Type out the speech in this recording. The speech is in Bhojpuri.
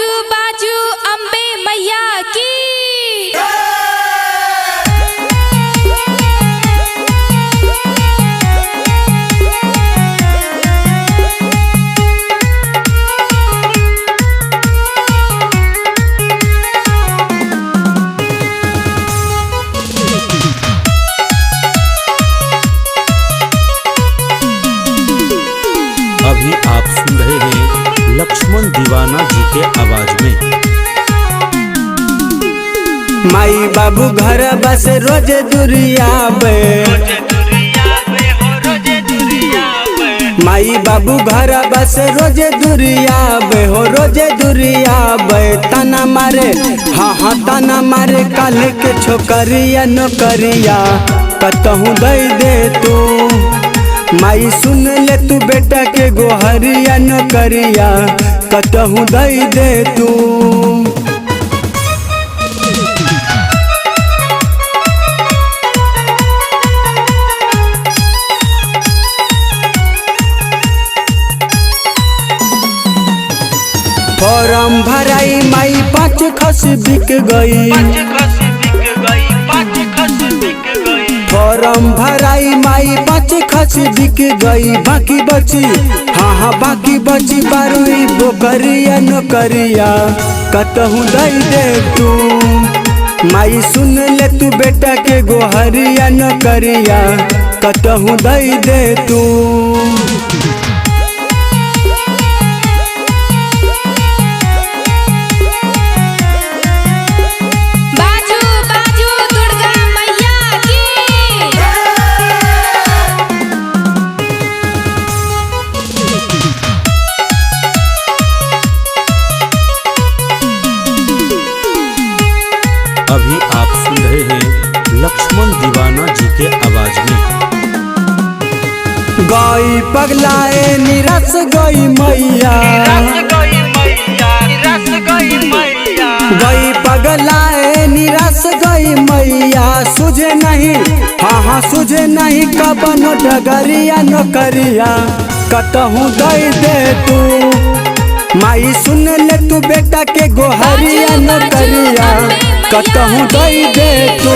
बाजू बाजू अम्बे मैया की। अभी आप सुन रहे हैं लक्ष्मण दीवाना जी के आवाज में। माई बाबू घर बस रोज दुरिया बे, माई बाबू घर बस रोज दुरिया बे हो, रोज दुरिया बे। तना मारे हाँ हाँ तना मारे काल के छोकरिया नौकरिया कतहूँ दे तू। माई सुन ले तू बेटा के गोहरिया नौकरिया कतहूँ दे तू। फॉर्म भराई माई 5 खस बिक गई, फॉर्म भराई माई 5 खस बिक गई। बाकी बची हाँ हाँ बाकी बची 12वीं बोकरिया नौकरिया कतहूँ दे तू। माई सुन ले तू बेटा के गोहरिया नौकरिया कतहूँ दे तू। अभी आप सुन रहे हैं लक्ष्मण दीवाना जी के आवाज में। गई पगलाए निरस गई मैया, गई पगलाए निरस गई मैया। सुझे नहीं हाँ हाँ सुझे नहीं कबनो डगरिया नौकरिया कतहूँ दे तू। माई सुन ले तू बेटा के गोहरिया नौकरिया कतहूँ दे तू।